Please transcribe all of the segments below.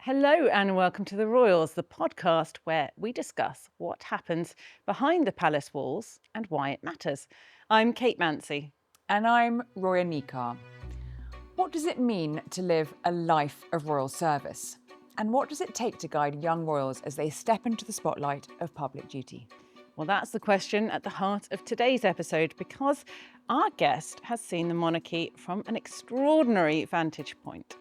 Hello and welcome to The Royals, the podcast where we discuss what happens behind the palace walls and why it matters. I'm Kate Mansey. And I'm Roya Nikkhah. What does it mean to live a life of royal service? And what does it take to guide young royals as they step into the spotlight of public duty? Well, that's the question at the heart of today's episode because our guest has seen the monarchy from an extraordinary vantage point.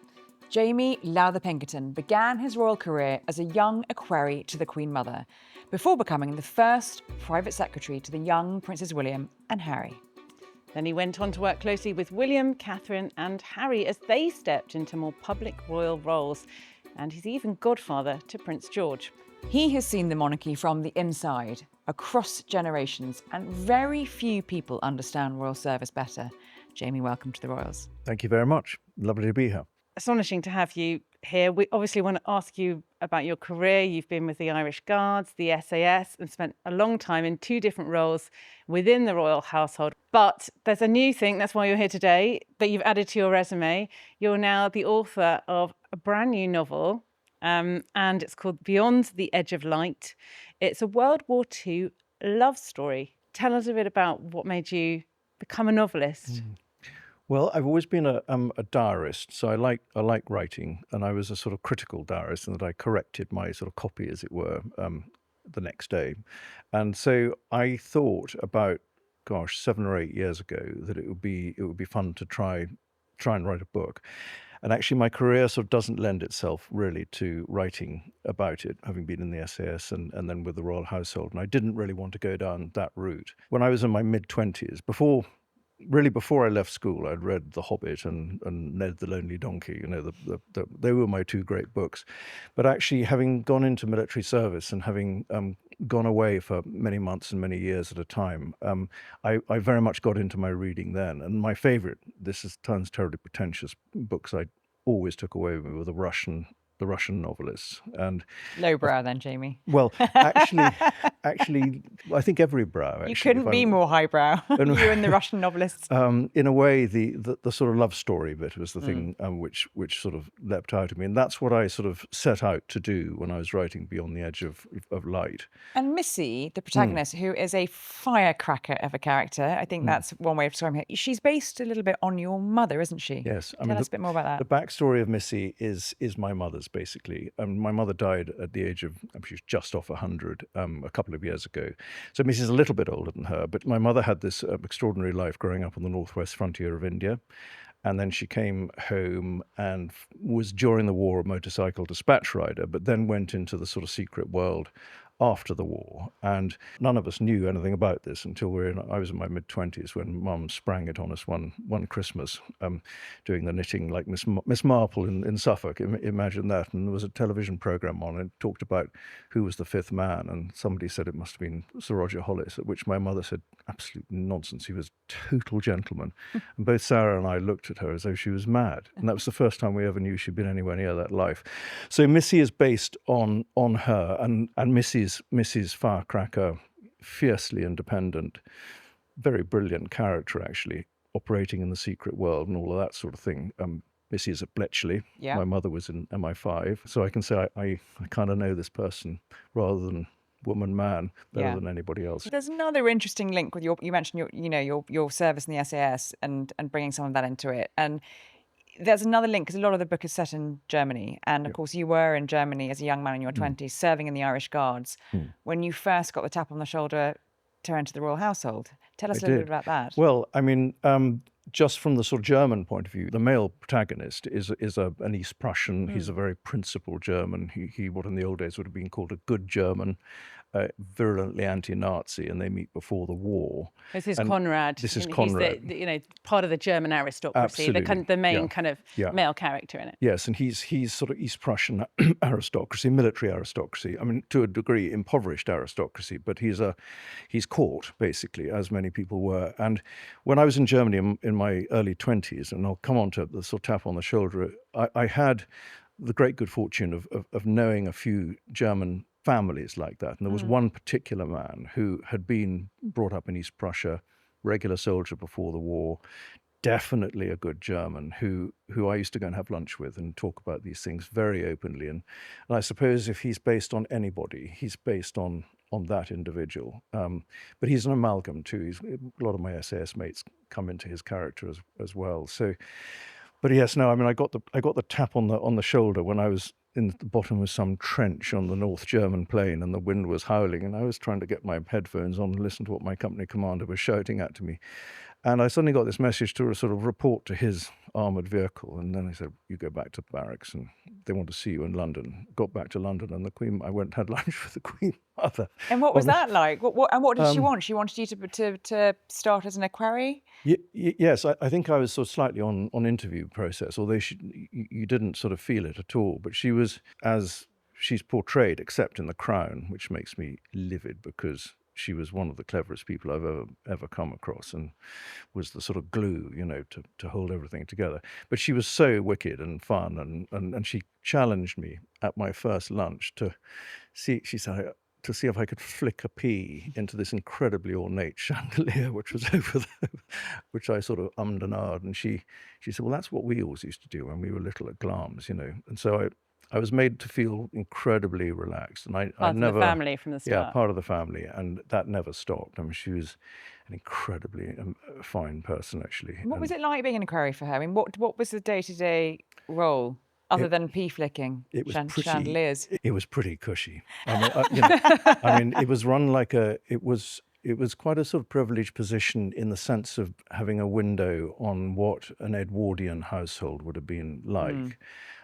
Jamie Lowther-Pinkerton began his royal career as a young equerry to the Queen Mother, before becoming the first private secretary to the young Princes William and Harry. Then he went on to work closely with William, Catherine and Harry as they stepped into more public royal roles. And he's even godfather to Prince George. He has seen the monarchy from the inside, across generations, and very few people understand royal service better. Jamie, welcome to the Royals. Thank you very much. Lovely to be here. Astonishing to have you here. We obviously want to ask you about your career. You've been with the Irish Guards, the SAS, and spent a long time in two different roles within the royal household. But there's a new thing, that's why you're here today, that you've added to your resume. You're now the author of a brand new novel, and it's called Beyond the Edge of Light. It's a World War II love story. Tell us a bit about what made you become a novelist. Well, I've always been a diarist, so I like writing, and I was a sort of critical diarist in that I corrected my sort of copy, as it were, the next day. And so I thought about, 7 or 8 years ago, that it would be fun to try and write a book. And actually, my career sort of doesn't lend itself really to writing about it, having been in the SAS and then with the royal household. And I didn't really want to go down that route. When I was in my mid-20s, before I left school, I'd read The Hobbit and Ned the Lonely Donkey. You know, they were my two great books. But actually, having gone into military service and having gone away for many months and many years at a time, I very much got into my reading then. And my favourite, sounds terribly pretentious, books I always took away with me were the Russian novelists. And Lowbrow then, Jamie. well, actually, I think every brow. Actually, You couldn't be more highbrow. You and the Russian novelists. In a way, the sort of love story bit was the thing which sort of leapt out at me, and that's what I sort of set out to do when I was writing Beyond the Edge of Light. And Missy, the protagonist, who is a firecracker of a character, I think that's one way of describing her. She's based a little bit on your mother, isn't she? Yes, Tell us a bit more about that. The backstory of Missy is my mother's, basically. My mother died at the age of, she was just off 100 a couple of years ago. So Missy's a little bit older than her, but my mother had this extraordinary life growing up on the northwest frontier of India. And then she came home and was, during the war, a motorcycle dispatch rider, but then went into the sort of secret world after the war. And none of us knew anything about this until I was in my mid-20s when Mum sprang it on us one Christmas, doing the knitting like Miss Marple in Suffolk. Imagine that. And there was a television programme on and it talked about who was the fifth man. And somebody said it must have been Sir Roger Hollis, at which my mother said, absolute nonsense. He was a total gentleman. And both Sarah and I looked at her as though she was mad. And that was the first time we ever knew she'd been anywhere near that life. So Missy is based on her, and Missy's firecracker, fiercely independent, very brilliant character, actually, operating in the secret world and all of that sort of thing. Missy is at Bletchley. Yeah. My mother was in MI5. So I can say I kind of know this person rather than woman, man, better than anybody else. There's another interesting link with you mentioned your service in the SAS and bringing some of that into it. And there's another link because a lot of the book is set in Germany. And of course, you were in Germany as a young man in your 20s, serving in the Irish Guards when you first got the tap on the shoulder to enter the royal household. Tell us a little bit about that. Well, I mean, just from the sort of German point of view, the male protagonist is an East Prussian. He's a very principled German. He what in the old days would have been called a good German, virulently anti-Nazi, and they meet before the war. This is Conrad. This is Conrad. He's part of the German aristocracy, the main kind of male character in it. Yes, and he's sort of East Prussian aristocracy, military aristocracy. I mean, to a degree, impoverished aristocracy, but he's court, basically, as many people were. And when I was in Germany in my early 20s, and I'll come on to the sort of tap on the shoulder, I had the great good fortune of knowing a few German families like that. And there was one particular man who had been brought up in East Prussia, regular soldier before the war, definitely a good German who I used to go and have lunch with and talk about these things very openly. And I suppose if he's based on anybody, he's based on that individual. But he's an amalgam too. A lot of my SAS mates come into his character as well. So, but yes, no, I mean, I got the tap on the shoulder when I was in the bottom of some trench on the North German plain and the wind was howling, and I was trying to get my headphones on and listen to what my company commander was shouting at me. And I suddenly got this message to sort of report to his armoured vehicle. And then he said, you go back to barracks and they want to see you in London. Got back to London and I went and had lunch with the Queen Mother. And what was that like? What did she want? She wanted you to start as an equerry? Yes, I think I was sort of slightly on interview process, although you didn't sort of feel it at all. But she was, as she's portrayed, except in The Crown, which makes me livid because she was one of the cleverest people I've ever come across and was the sort of glue, to hold everything together. But she was so wicked and fun, and she challenged me at my first lunch to see, she said, to see if I could flick a pea into this incredibly ornate chandelier, which was over there, which I sort of ummed and ahed. And she said, well, that's what we always used to do when we were little at Glamis, And so I was made to feel incredibly relaxed, and I never, of the family from the start. Yeah, part of the family, and that never stopped. I mean, she was an incredibly fine person, actually. What was it like being an equerry for her? I mean, what was the day-to-day role other than pea flicking chandeliers? It was pretty cushy. I mean, it was run like it was quite a sort of privileged position in the sense of having a window on what an Edwardian household would have been like.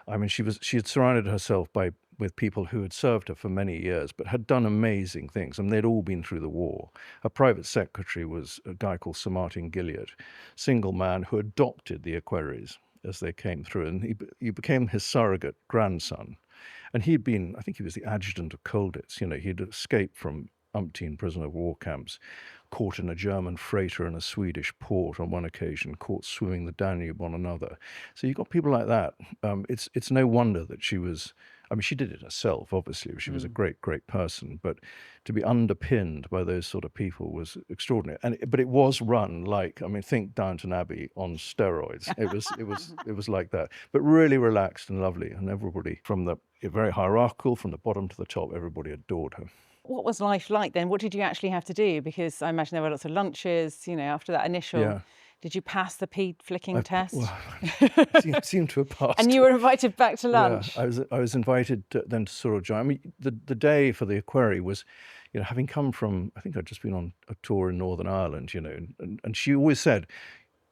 I mean, she had surrounded herself with people who had served her for many years, but had done amazing things. I mean, they'd all been through the war. Her private secretary was a guy called Sir Martin Gilliard, single man who adopted the equerries as they came through, and he became his surrogate grandson. And he'd been, I think he was the adjutant of Colditz. He'd escaped from umpteen prisoner of war camps, caught in a German freighter in a Swedish port on one occasion, caught swimming the Danube on another. So you've got people like that. It's no wonder that she was, I mean, she did it herself, obviously. She was a great, great person, but to be underpinned by those sort of people was extraordinary. But it was run like, I mean, think Downton Abbey on steroids. It was like that, but really relaxed and lovely. And everybody very hierarchical, from the bottom to the top, everybody adored her. What was life like then? What did you actually have to do? Because I imagine there were lots of lunches, after that initial. Yeah. Did you pass the pea flicking test? Well, seemed to have passed. And you were invited back to lunch. Yeah, I was invited then to sort of join. I mean, the day for the equerry was, having come from, I think I'd just been on a tour in Northern Ireland, and she always said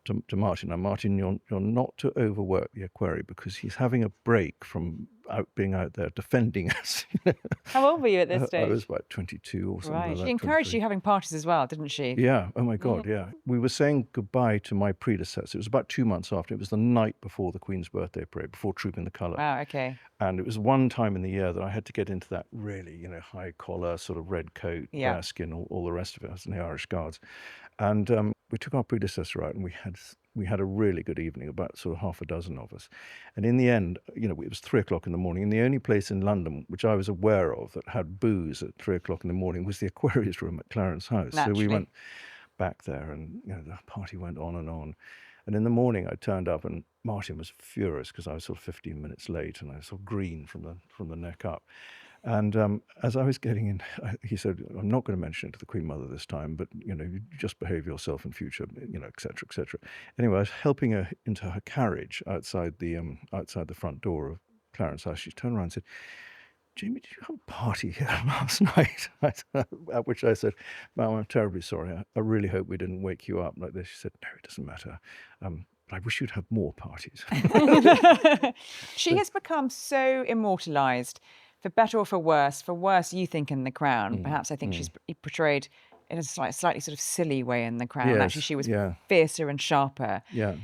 to Martin, now Martin, you're not to overwork the equerry because he's having a break from being out there defending us. How old were you at this stage? I was about 22 or something like that. She encouraged 23. you having parties as well, didn't she? Yeah. Oh my God, yeah. We were saying goodbye to my predecessor. It was about 2 months after. It was the night before the Queen's birthday parade, before Trooping the Colour. Wow, okay. And it was one time in the year that I had to get into that really, high collar, sort of red coat, bearskin, all the rest of it. I was in the Irish Guards. And we took our predecessor out, and we had a really good evening, about sort of half a dozen of us. And in the end, it was 3:00 in the morning, and the only place in London which I was aware of that had booze at 3:00 in the morning was the Aquarius Room at Clarence House. Naturally. So we went back there, and the party went on and on. And in the morning, I turned up, and Martin was furious because I was sort of 15 minutes late, and I was sort of green from the neck up. And as I was getting in, he said, I'm not going to mention it to the Queen Mother this time, but, you just behave yourself in future, et cetera, et cetera. Anyway, I was helping her into her carriage outside the front door of Clarence House. She turned around and said, Jamie, did you have a party here last night? At which I said, Ma'am, I'm terribly sorry. I really hope we didn't wake you up like this. She said, no, it doesn't matter. But I wish you'd have more parties. She has become so immortalised, for better or for worse. For worse, you think, in The Crown. Perhaps I think she's portrayed in a slightly sort of silly way in The Crown. Yes, actually, she was fiercer and sharper. Yeah.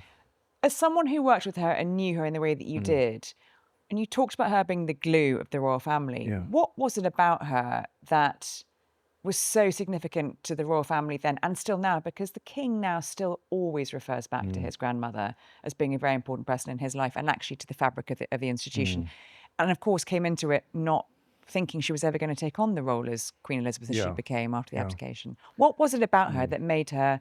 As someone who worked with her and knew her in the way that you did, and you talked about her being the glue of the royal family, what was it about her that was so significant to the royal family then and still now? Because the king now still always refers back to his grandmother as being a very important person in his life, and actually to the fabric of the institution. And of course came into it not thinking she was ever going to take on the role as Queen Elizabeth as she became after the abdication. What was it about her that made her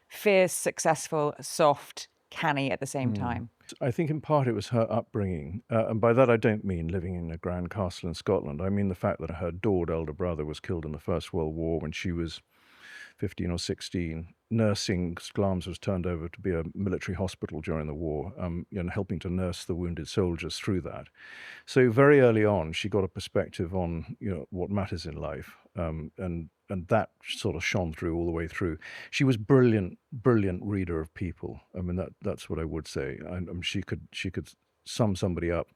fierce, successful, soft, canny at the same time? I think in part it was her upbringing. And by that I don't mean living in a grand castle in Scotland. I mean the fact that her adored elder brother was killed in the First World War when she was 15 or 16. Nursing, Glamis was turned over to be a military hospital during the war, helping to nurse the wounded soldiers through that. So very early on, she got a perspective on what matters in life, and that sort of shone through all the way through. She was brilliant reader of people. I mean that's what I would say. And she could sum somebody up.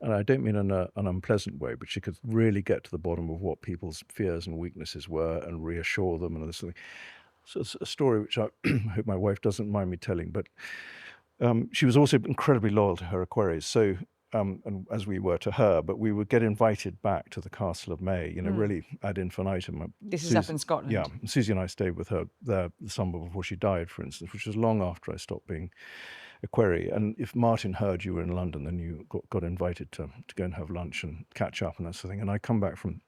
And I don't mean in an unpleasant way, but she could really get to the bottom of what people's fears and weaknesses were and reassure them and this sort of thing. So it's a story which I hope my wife doesn't mind me telling, but she was also incredibly loyal to her equerries. So, and as we were to her, but we would get invited back to the Castle of May, really ad infinitum. This is up in Scotland. Yeah, Susie and I stayed with her there the summer before she died, for instance, which was long after I stopped being a query. And if Martin heard you were in London, then you got invited to go and have lunch and catch up and that sort of thing. And I come back from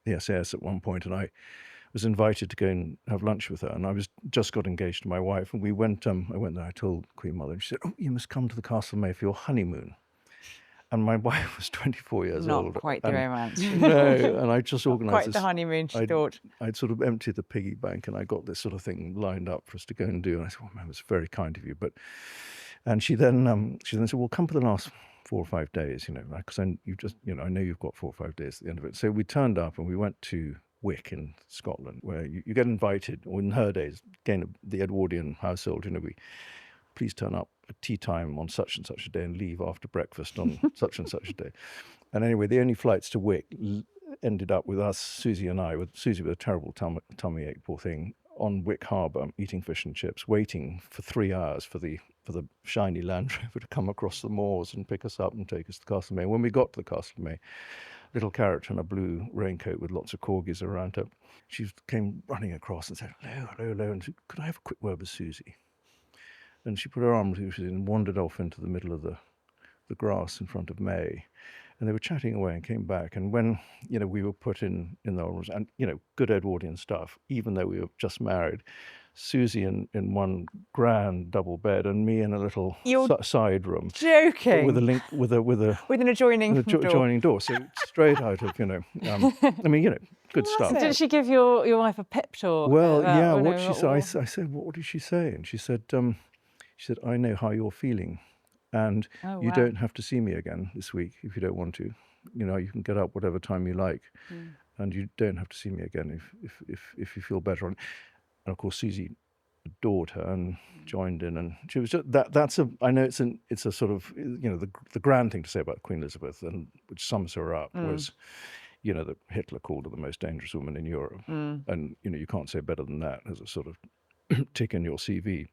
the SAS at one point, and I was invited to go and have lunch with her. And I was just got engaged to my wife, and we went. I went there. I told Queen Mother, and she said, "Oh, you must come to the Castle of May for your honeymoon." And my wife was 24 years old. Not quite the romance. No, and I just organised Quite the honeymoon, she thought. I'd sort of emptied the piggy bank, and I got this sort of thing lined up for us to go and do. And I said, "Oh man, it's very kind of you." And she then said, "Well, come for the last 4 or 5 days, because I know you've got 4 or 5 days at the end of it." So we turned up and we went to Wick in Scotland, where you get invited, or in her days, again, the Edwardian household, please turn up at tea time on such and such a day and leave after breakfast on such and such a day. And anyway, the only flights to Wick ended up with us, Susie and I, with Susie with a terrible tummy ache, poor thing, on Wick Harbour, eating fish and chips, waiting for 3 hours for the shiny Land Rover to come across the moors and pick us up and take us to the Castle of May. When we got to the Castle of May, little character in a blue raincoat with lots of corgis around her, she came running across and said, "Hello, hello, hello," and said, "Could I have a quick word with Susie?" And she put her arm through and wandered off into the middle of the grass in front of May. And they were chatting away and came back. And when, we were put in the rooms, and, good Edwardian stuff, even though we were just married, Susie in one grand double bed and me in a little side room. Joking. With a link, with an adjoining door. Adjoining door. So straight out of, good stuff. Did she give your wife a pep talk? Well, yeah, what she said, I said, what did she say? And she said, "I know how you're feeling. And you don't have to see me again this week if you don't want to. You can get up whatever time you like, and you don't have to see me again if you feel better." And of course, Susie adored her and joined in, and she was just I know it's a sort of the grand thing to say about Queen Elizabeth, and which sums her up was, that Hitler called her the most dangerous woman in Europe, and you can't say better than that as a sort of tick in your CV,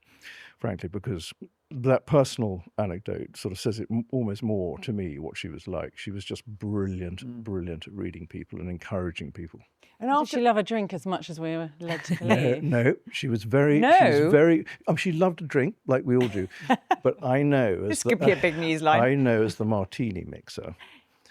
frankly, because that personal anecdote sort of says it almost more to me what she was like. She was just brilliant at reading people and encouraging people. And did she love a drink as much as we were led to believe? No, she was very. She loved a drink like we all do, but I know this could be a big news line. I know as the martini mixer.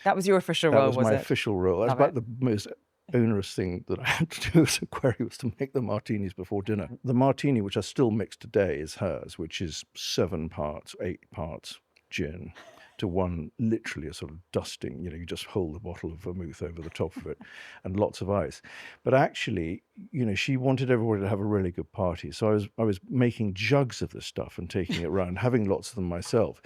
That was your official role, was it? That was my official role. That's about the most onerous thing that I had to do as a query, was to make the martinis before dinner. The martini, which I still mix today, is hers, which is 8 parts gin to one, literally a sort of dusting. You just hold the bottle of vermouth over the top of it and lots of ice. But actually, she wanted everybody to have a really good party. So I was making jugs of this stuff and taking it around, having lots of them myself.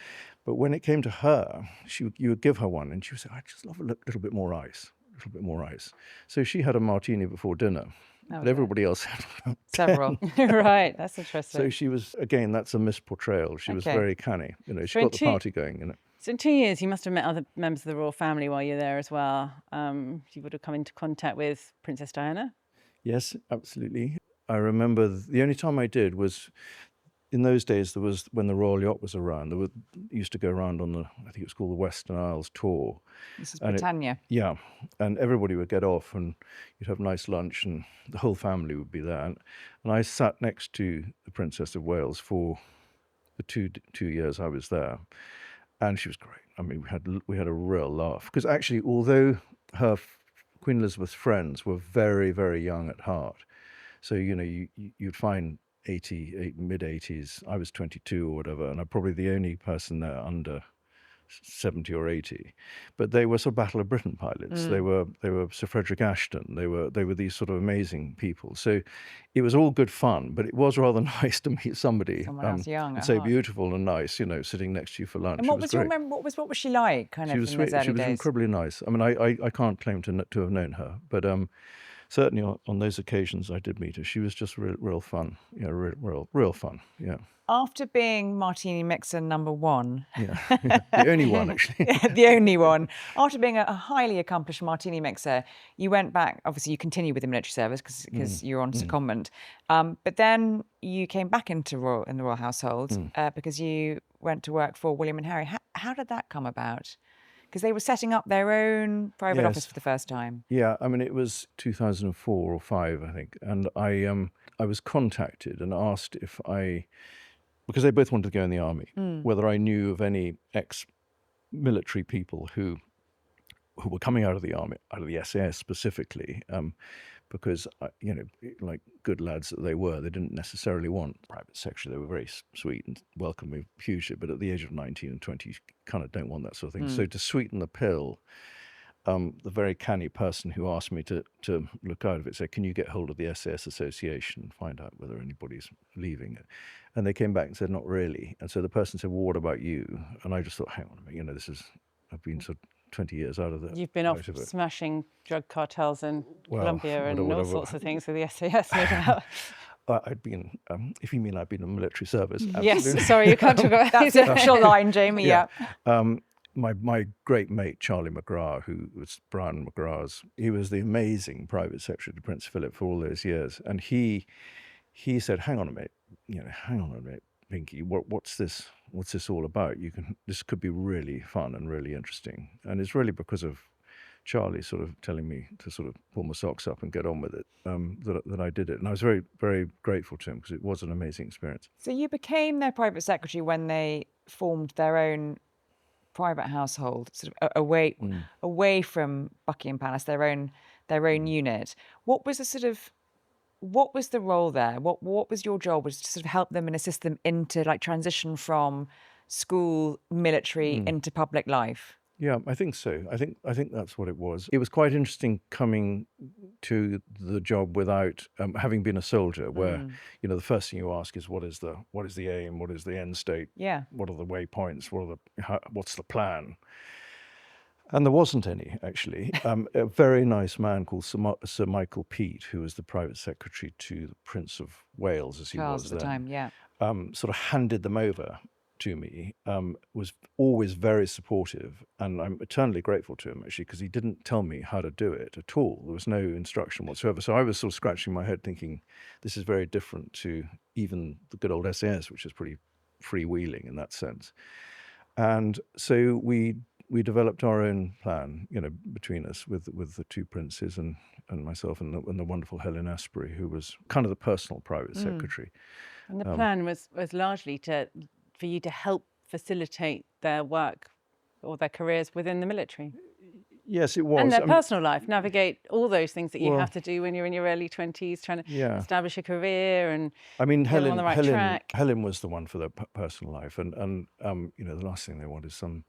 But when it came to her, you would give her one and she would say, "I just love a little bit more ice. So she had a martini before dinner, but everybody else had several. Right, that's interesting. So she was, again, that's a misportrayal. She was very canny. She got the party going. So in 2 years, you must have met other members of the royal family while you're there as well. You would have come into contact with Princess Diana? Yes, absolutely. I remember the only time I did was, in those days, there was, when the Royal Yacht was around, used to go around on I think it was called the Western Isles tour. This is Britannia. And everybody would get off and you'd have a nice lunch and the whole family would be there. And I sat next to the Princess of Wales for the two years I was there. And she was great. I mean, we had a real laugh. Because actually, although her Queen Elizabeth's friends were very, very young at heart, so, you'd find mid-80s. I was 22 or whatever, and I'm probably the only person there under 70 or 80, but they were sort of Battle of Britain pilots. They were Sir Frederick Ashton. They were these sort of amazing people. So it was all good fun, but it was rather nice to meet somebody Someone else young at so heart. beautiful and nice, sitting next to you for lunch. And what It was great. your memory? What was she like? Kind She of was in sweet. those early She was days. incredibly nice. I mean, I can't claim to have known her, but certainly on those occasions I did meet her. She was just real fun. Yeah, real fun. Yeah. After being Martini Mixer #1, Yeah, the only one actually. the only one, after being a highly accomplished Martini Mixer, you went back. Obviously, you continued with the military service because you were on secondment, but then you came back into the royal household because you went to work for William and Harry. How did that come about? Because they were setting up their own private office for the first time. Yeah, I mean, it was 2004 or 5, I think, and I was contacted and asked if because they both wanted to go in the army, whether I knew of any ex-military people who were coming out of the army, out of the SAS specifically, because like good lads that they were, they didn't necessarily want private secretary. They were very sweet and welcomed me hugely, but at the age of 19 and 20, you kind of don't want that sort of thing. So to sweeten the pill, the very canny person who asked me to look out of it said, "Can you get hold of the SAS Association and find out whether anybody's leaving it?" And they came back and said, "Not really." And so the person said, "Well, what about you?" And I just thought, hang on a minute, I've been sort of 20 years out of the... You've been off smashing drug cartels in Colombia and all sorts of things with the SAS, no doubt. I'd been, if you mean I've been in the military service, absolutely. Yes, sorry, you can't talk about That's the official line, Jamie, yeah. My great mate, Charlie McGrath, who was Brian McGrath's, he was the amazing private secretary to Prince Philip for all those years. And he said, hang on a minute, Pinky, what's this all about? This could be really fun and really interesting. And it's really because of Charlie sort of telling me to sort of pull my socks up and get on with it, that I did it. And I was very, very grateful to him because it was an amazing experience. So you became their private secretary when they formed their own private household, sort of away from Buckingham Palace, their own unit. What was the role there? What was your job? Was to sort of help them and assist them into like transition from school, military into public life? Yeah, I think so. I think that's what it was. It was quite interesting coming to the job without having been a soldier, where the first thing you ask is what is the aim, what is the end state, what are the waypoints, what's the plan. And there wasn't any, actually. A very nice man called Sir Michael Peat, who was the private secretary to the Prince of Wales, as he Charles was at the then, time, sort of handed them over to me, was always very supportive, and I'm eternally grateful to him, actually, because he didn't tell me how to do it at all. There was no instruction whatsoever. So I was sort of scratching my head thinking, this is very different to even the good old SAS, which is pretty freewheeling in that sense. And so we developed our own plan, between us with the two princes and myself and the wonderful Helen Asprey, who was kind of the personal private secretary. And the plan was largely for you to help facilitate their work or their careers within the military. Yes, it was. And their personal life, navigate all those things that you have to do when you're in your early 20s, trying to establish a career and get them on the right track. Helen was the one for their personal life. And the last thing they want is some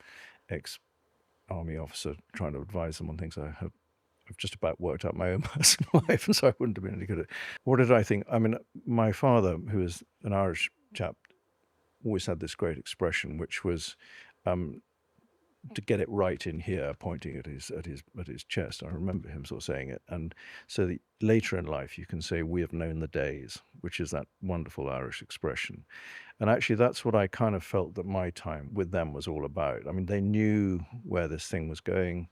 ex-army officer trying to advise them on things I've just about worked out my own personal life, and so I wouldn't have been any good at it. What did I think? I mean, my father, who is an Irish chap, always had this great expression, which was to get it right in here, pointing at his chest. I remember him sort of saying it. And so later in life, you can say, "We have known the days," which is that wonderful Irish expression. And actually, that's what I kind of felt that my time with them was all about. I mean, they knew where this thing was going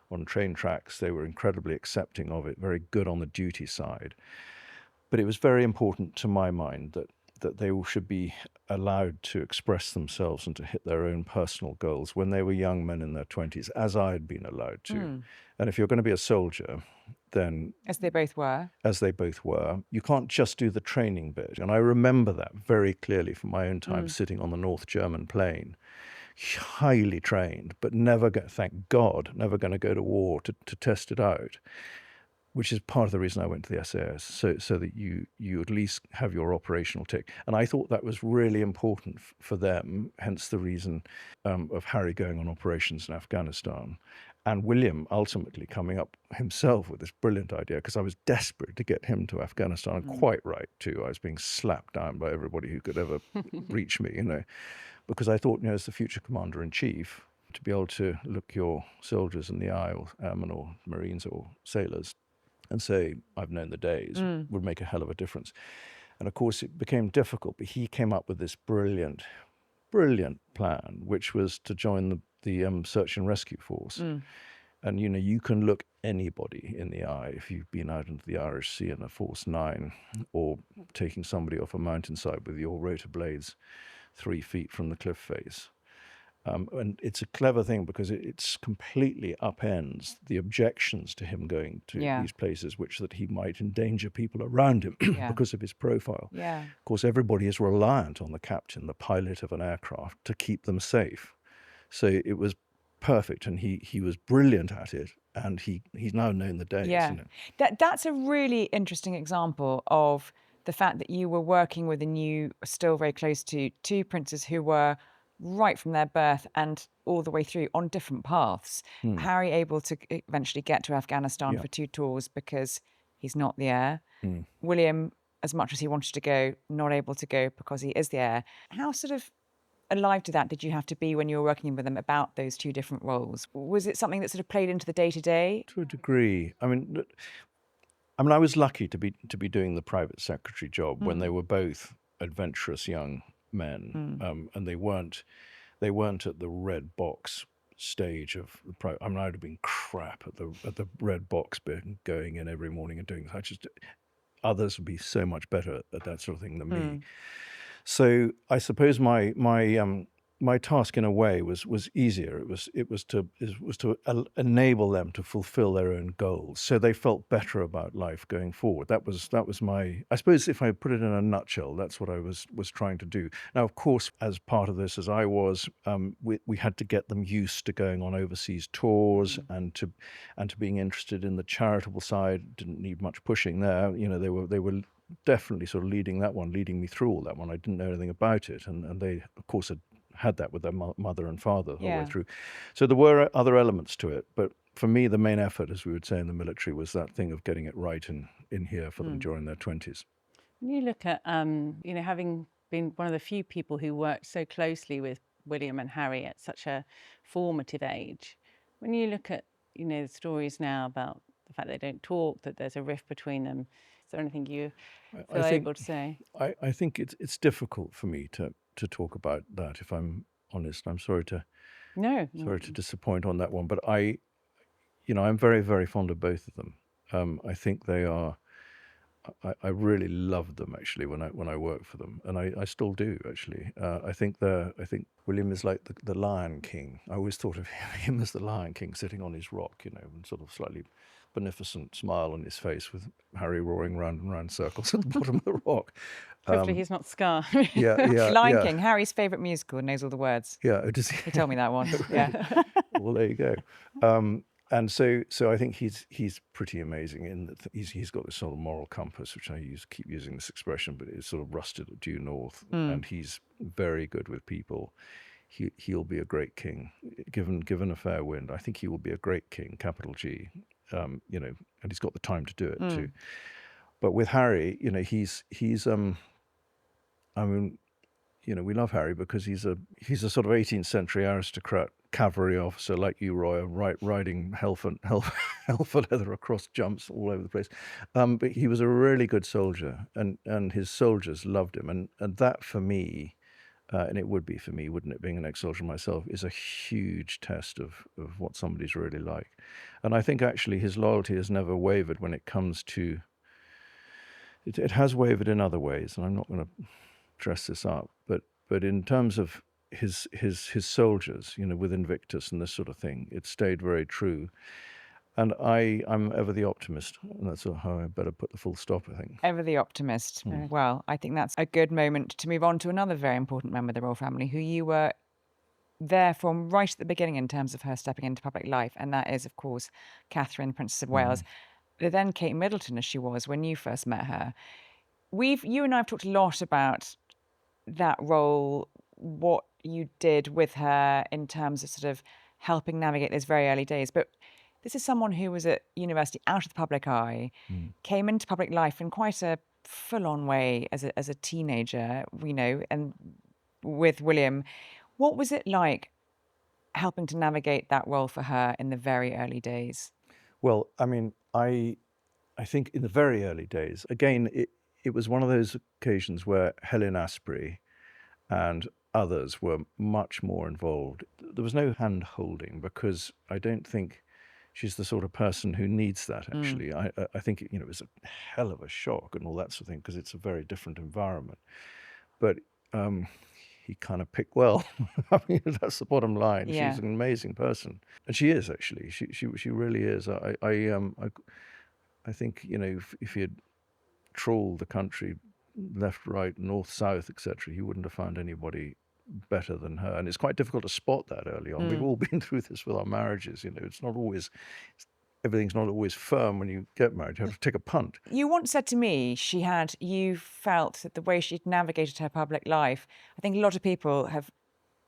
on train tracks. They were incredibly accepting of it, very good on the duty side. But it was very important to my mind that they should be allowed to express themselves and to hit their own personal goals when they were young men in their 20s, as I had been allowed to. And if you're going to be a soldier, then... As they both were. You can't just do the training bit. And I remember that very clearly from my own time sitting on the North German plain, highly trained, but thank God, never going to go to war to test it out. which is part of the reason I went to the SAS, so that you at least have your operational tick. And I thought that was really important for them, hence the reason of Harry going on operations in Afghanistan, and William ultimately coming up himself with this brilliant idea, because I was desperate to get him to Afghanistan, and quite right too. I was being slapped down by everybody who could ever reach me, because I thought, as the future commander-in-chief, to be able to look your soldiers in the eye, or airmen or Marines or sailors, and say, I've known the days, would make a hell of a difference. And of course, it became difficult, but he came up with this brilliant plan, which was to join the search and rescue force. And, you can look anybody in the eye if you've been out into the Irish Sea in a Force 9, or taking somebody off a mountainside with your rotor blades 3 feet from the cliff face. And it's a clever thing, because it's completely upends the objections to him going to these places, that he might endanger people around him because of his profile. Yeah. Of course, everybody is reliant on the captain, the pilot of an aircraft, to keep them safe. So it was perfect, and he was brilliant at it, and he's now known the days. Yeah. That's a really interesting example of the fact that you were working with, and you were still very close to, two princes who were right from their birth and all the way through on different paths. Harry able to eventually get to Afghanistan for 2 tours because he's not the heir. William, as much as he wanted to go, not able to go because he is the heir. How sort of alive to that did you have to be when you were working with them about those 2 different roles? Was it something that sort of played into the day-to-day? To a degree. I mean, I was lucky to be doing the private secretary job when they were both adventurous young men, and they weren't at the red box stage of the private. I mean, I'd have been crap at the red box bit, and going in every morning and doing. Others would be so much better at that sort of thing than me. So I suppose my task in a way was easier. It was to enable them to fulfill their own goals, so they felt better about life going forward. That was my, I suppose, if I put it in a nutshell, that's what I was trying to do. Now, of course, as part of this, as I was, we had to get them used to going on overseas tours and to being interested in the charitable side. Didn't need much pushing there. They were definitely sort of leading me through all that one. I didn't know anything about it, and they, of course, had that with their mother and father the whole way through. So there were other elements to it, but for me, the main effort, as we would say in the military, was that thing of getting it right in here for them during their 20s. When you look at, having been one of the few people who worked so closely with William and Harry at such a formative age, when you look at, the stories now about the fact they don't talk, that there's a rift between them, is there anything you feel able to say? I think it's difficult for me to talk about that, if I'm honest. I'm sorry to disappoint on that one, but I'm very, very fond of both of them. I think they are. I really loved them actually when I worked for them, and I still do actually. I think William is like the Lion King. I always thought of him as the Lion King sitting on his rock, and sort of slightly beneficent smile on his face, with Harry roaring round and round circles at the bottom of the rock. Hopefully he's not Scar. Lion King, Harry's favourite musical, knows all the words. Yeah, does he? He told me that once. Yeah. Well, there you go. And so I think he's pretty amazing in that he's got this sort of moral compass, which I keep using this expression, but it's sort of rusted at due north, and he's very good with people. He'll be a great king, given a fair wind. I think he will be a great king, capital G. And he's got the time to do it too. But with Harry, he's we love Harry because he's a sort of 18th century aristocrat cavalry officer like you, Roya, riding hell for leather across jumps all over the place. But he was a really good soldier, and his soldiers loved him. And that for me, and it would be for me, wouldn't it, being an ex-soldier myself, is a huge test of what somebody's really like. And I think actually his loyalty has never wavered when it comes to... It has wavered in other ways, and I'm not going to dress this up, but in terms of his soldiers, with Invictus and this sort of thing, it stayed very true. And I'm ever the optimist, and that's how I better put the full stop, I think. Ever the optimist. Well, I think that's a good moment to move on to another very important member of the royal family who you were there from right at the beginning in terms of her stepping into public life, and that is, of course, Catherine, Princess of Wales. then Kate Middleton as she was when you first met her. You and I have talked a lot about that role, what you did with her in terms of sort of helping navigate those very early days. But this is someone who was at university, out of the public eye, came into public life in quite a full-on way as a teenager, and with William. What was it like helping to navigate that role for her in the very early days? Well, I mean, I think in the very early days, again, it was one of those occasions where Helen Asprey and others were much more involved. There was no hand holding because I don't think she's the sort of person who needs that, actually. I think, it was a hell of a shock and all that sort of thing because it's a very different environment. But he kind of picked well. I mean, that's the bottom line. Yeah. She's an amazing person. And she is, actually. She really is. I think, if you'd trawled the country left, right, north, south, etc., you wouldn't have found anybody better than her. And it's quite difficult to spot that early on. We've all been through this with our marriages. It's not always, everything's not always firm when you get married. You have to take a punt. You once said to me you felt that the way she'd navigated her public life, I think a lot of people have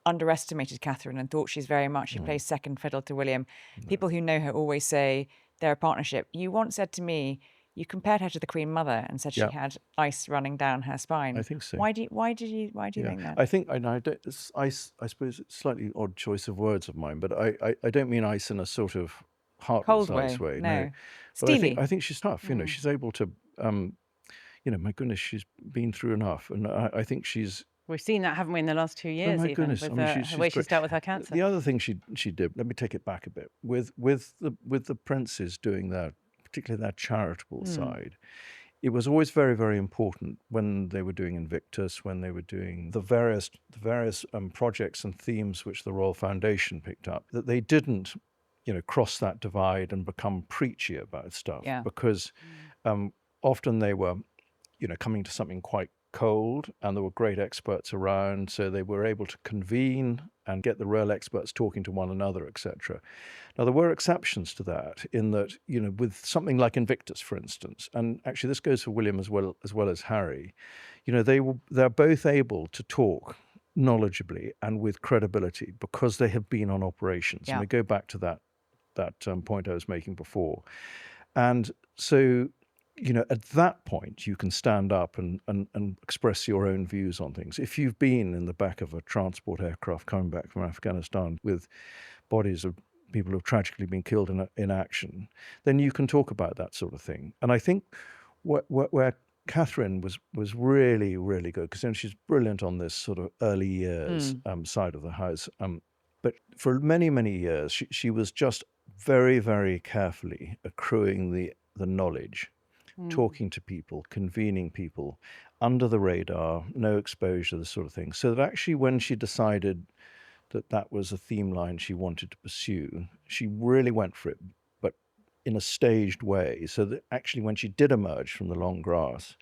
underestimated Catherine and thought she plays second fiddle to William. People who know her always say they're a partnership. You once said to me, you compared her to the Queen Mother and said she had ice running down her spine. I think so. Why do you think that? I think, I suppose it's a slightly odd choice of words of mine, but I don't mean ice in a sort of heartless nice way. No. But Steely. I think she's tough. She's able to, my goodness, she's been through enough. And I think she's... We've seen that, haven't we, in the last 2 years, my even, goodness. with I mean, the way she's dealt with her cancer. The other thing she did, let me take it back a bit, with the princes doing that, particularly that charitable side, it was always very, very important when they were doing Invictus, when they were doing the various projects and themes which the Royal Foundation picked up, that they didn't, cross that divide and become preachy about stuff. Yeah. Because often they were, coming to something quite cold, and there were great experts around, so they were able to convene and get the real experts talking to one another, etc. Now, there were exceptions to that in that, with something like Invictus, for instance, and actually this goes for William as well as Harry, they're both able to talk knowledgeably and with credibility because they have been on operations. Yeah. And we go back to that point I was making before. And so, at that point, you can stand up and express your own views on things. If you've been in the back of a transport aircraft coming back from Afghanistan with bodies of people who have tragically been killed in action, then you can talk about that sort of thing. And I think where Catherine was really, really good, because she's brilliant on this sort of early years side of the house. But for many, many years, she was just very, very carefully accruing the knowledge, talking to people, convening people, under the radar, no exposure, this sort of thing. So that actually when she decided that was a theme line she wanted to pursue, she really went for it, but in a staged way. So that actually when she did emerge from the long grass,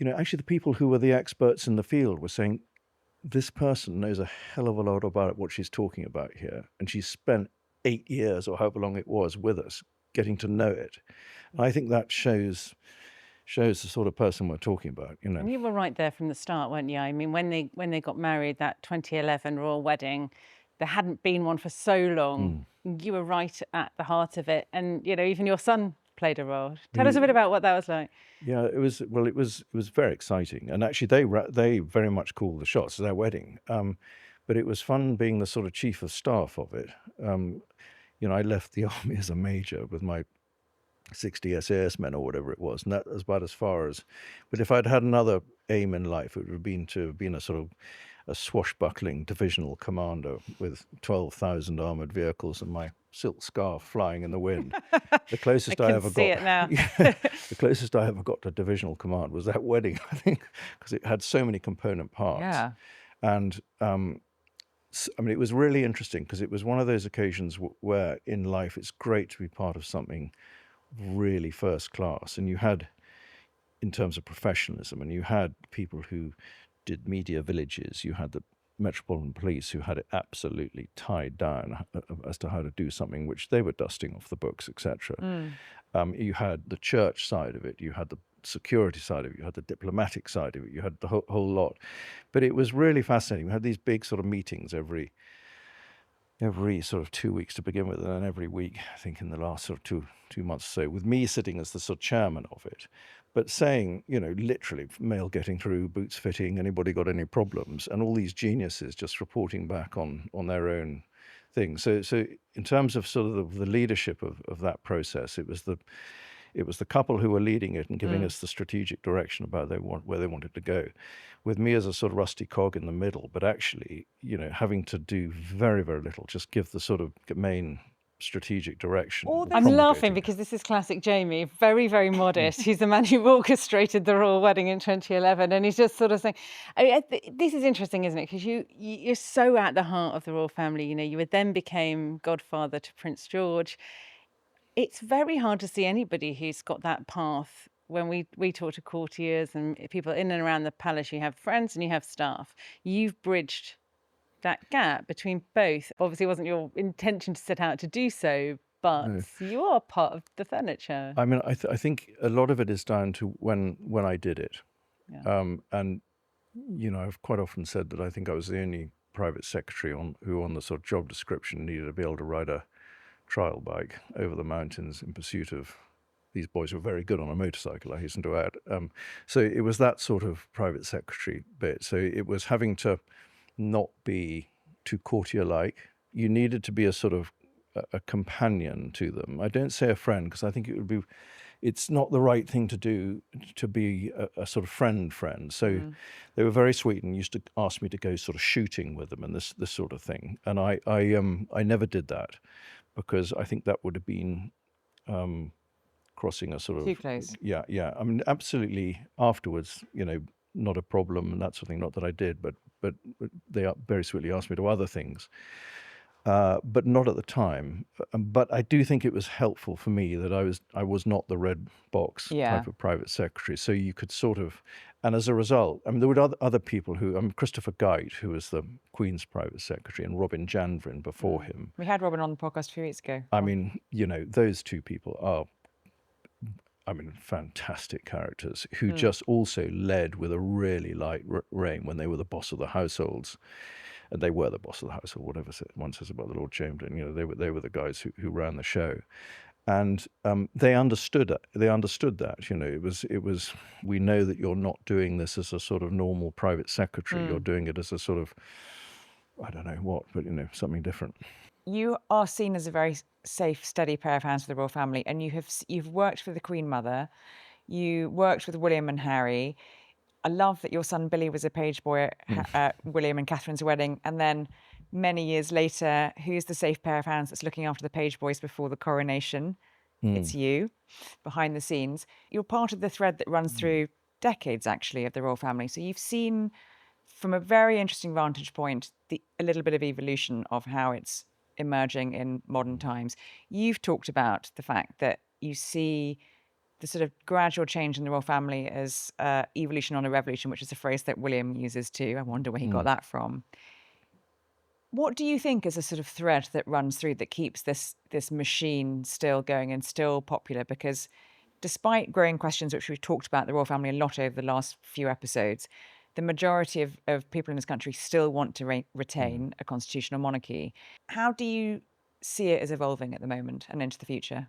actually the people who were the experts in the field were saying, this person knows a hell of a lot about what she's talking about here. And she spent 8 years or however long it was with us, getting to know it. And I think that shows the sort of person we're talking about. And you were right there from the start, weren't you? I mean, when they got married, that 2011 royal wedding, there hadn't been one for so long. You were right at the heart of it, and even your son played a role. Tell us a bit about what that was like. Yeah, it was very exciting, and actually they very much called the shots at their wedding. But it was fun being the sort of chief of staff of it. I left the army as a major with my 60 SAS men or whatever it was, and that was about as far as. But if I'd had another aim in life, it would have been to have been a sort of a swashbuckling divisional commander with 12,000 armored vehicles and my silk scarf flying in the wind. The closest I ever got. See it now. The closest I ever got to divisional command was that wedding, I think, because it had so many component parts. Yeah. And it was really interesting because it was one of those occasions where in life it's great to be part of something really first class. And you had, in terms of professionalism, and you had people who did media villages, you had the Metropolitan Police, who had it absolutely tied down as to how to do something which they were dusting off the books, etc. You had the church side of it, you had the security side of it, you had the diplomatic side of it, you had the whole lot. But it was really fascinating. We had these big sort of meetings every sort of 2 weeks to begin with, and then every week, I think in the last sort of two months or so, with me sitting as the sort of chairman of it, but saying, literally, mail getting through, boots fitting, anybody got any problems, and all these geniuses just reporting back on their own thing. So in terms of sort of the leadership of that process, it was the couple who were leading it and giving us the strategic direction about where they wanted to go, with me as a sort of rusty cog in the middle, but actually, having to do very, very little, just give the sort of main strategigic direction. I'm laughing because this is classic Jamie, very, very modest. He's the man who orchestrated the royal wedding in 2011, and he's just sort of saying, this is interesting, isn't it? Because you're so at the heart of the royal family. You then became godfather to Prince George. It's very hard to see anybody who's got that path. When we talk to courtiers and people in and around the palace, you have friends and you have staff. You've bridged that gap between both. Obviously, it wasn't your intention to set out to do so, but you are part of the furniture. I mean, I think a lot of it is down to when I did it. Yeah. And, I've quite often said that I think I was the only private secretary who on the sort of job description needed to be able to ride a trial bike over the mountains in pursuit of these boys who were very good on a motorcycle, I hasten to add. So it was that sort of private secretary bit. So it was having to not be too courtier-like. You needed to be a sort of a companion to them. I don't say a friend because I think it's not the right thing to do to be a sort of friend. So they were very sweet and used to ask me to go sort of shooting with them and this sort of thing. And I never did that because I think that would have been crossing a sort of too close. Yeah. I mean, absolutely. Afterwards, not a problem and that sort of thing. Not that I did, but they very sweetly asked me to other things, but not at the time. But I do think it was helpful for me that I was not the red box type of private secretary. So you could sort of, and as a result, I mean, there were other people Christopher Guite, who was the Queen's private secretary, and Robin Janvrin before him. We had Robin on the podcast a few weeks ago. I mean, those two people are, fantastic characters who just also led with a really light rein when they were the boss of the households. And they were the boss of the household, whatever one says about the Lord Chamberlain. They were the guys who ran the show. And they understood it. They understood that, it was, we know that you're not doing this as a sort of normal private secretary. You're doing it as a sort of, I don't know what, but, something different. You are seen as a very safe, steady pair of hands for the royal family, and you've worked for the Queen Mother, you worked with William and Harry. I love that your son Billy was a page boy at William and Catherine's wedding, and then many years later, who's the safe pair of hands that's looking after the page boys before the coronation? It's you, behind the scenes. You're part of the thread that runs through decades, actually, of the royal family. So you've seen, from a very interesting vantage point, a little bit of evolution of how it's emerging in modern times. You've talked about the fact that you see the sort of gradual change in the royal family as evolution on a revolution, which is a phrase that William uses too. I wonder where he got that from. What do you think is a sort of thread that runs through that keeps this machine still going and still popular? Because despite growing questions, which we've talked about the royal family a lot over the last few episodes, the majority of people in this country still want to retain a constitutional monarchy. How do you see it as evolving at the moment and into the future?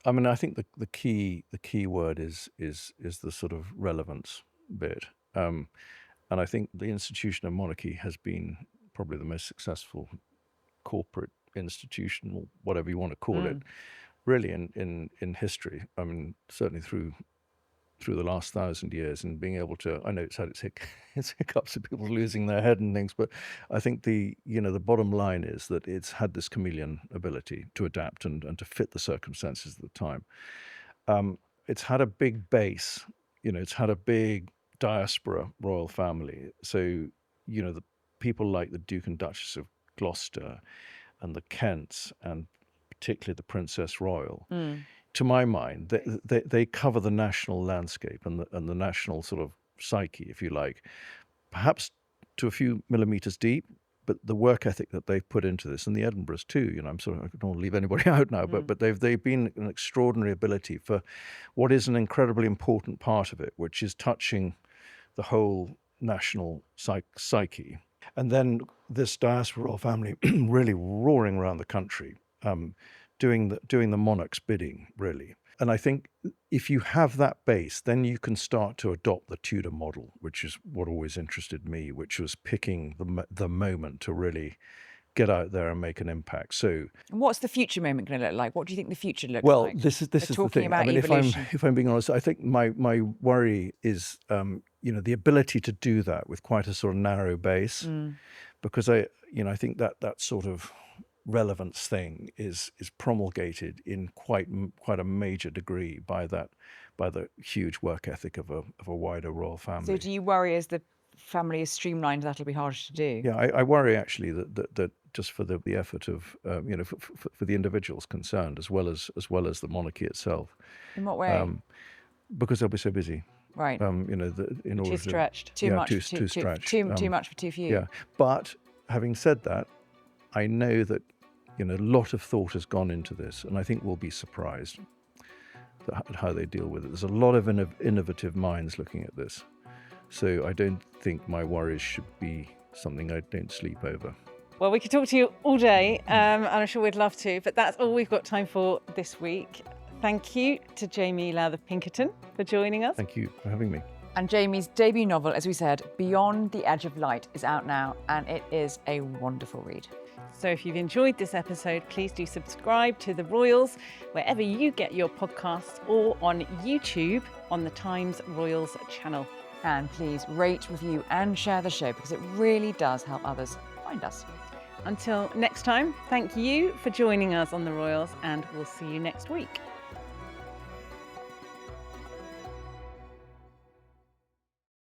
I mean, I think the key word is the sort of relevance bit, and I think the institution of monarchy has been probably the most successful corporate institution, or whatever you want to call it, really in history. I mean, certainly through the last 1,000 years, and being able to, I know it's had its hiccups of people losing their head and things, but I think the bottom line is that it's had this chameleon ability to adapt and to fit the circumstances of the time. It's had a big base, it's had a big diaspora royal family. So, the people like the Duke and Duchess of Gloucester and the Kents and particularly the Princess Royal, to my mind, they cover the national landscape and the national sort of psyche, if you like. Perhaps to a few millimetres deep, but the work ethic that they've put into this, and the Edinburghs too, I don't want to leave anybody out now, but they've been an extraordinary ability for what is an incredibly important part of it, which is touching the whole national psyche. And then this diasporal family really roaring around the country, doing the monarch's bidding, really. And I think if you have that base, then you can start to adopt the Tudor model, which is what always interested me, which was picking the moment to really get out there and make an impact. So, And what's the future moment going to look like? What do you think the future looks well, like? this is the talking thing. about I mean, evolution. if I'm being honest, I think my worry is the ability to do that with quite a sort of narrow base, because I think that sort of relevance thing is promulgated in quite a major degree by the huge work ethic of a wider royal family. So do you worry as the family is streamlined that'll be harder to do? Yeah, I worry actually that just for the effort of for the individuals concerned as well as the monarchy itself. In what way? Because they'll be so busy. Right. In order Too stretched. Too much. too Too stretched. Too much for too few. Yeah, but having said that, I know that a lot of thought has gone into this, and I think we'll be surprised at how they deal with it. There's a lot of innovative minds looking at this, so I don't think my worries should be something I don't sleep over. Well, we could talk to you all day, and I'm sure we'd love to, but that's all we've got time for this week. Thank you to Jamie Lowther-Pinkerton for joining us. Thank you for having me. And Jamie's debut novel, as we said, Beyond the Edge of Light, is out now, and it is a wonderful read. So if you've enjoyed this episode, please do subscribe to The Royals wherever you get your podcasts, or on YouTube on the Times Royals channel. And please rate, review and share the show, because it really does help others find us. Until next time, thank you for joining us on The Royals, and we'll see you next week.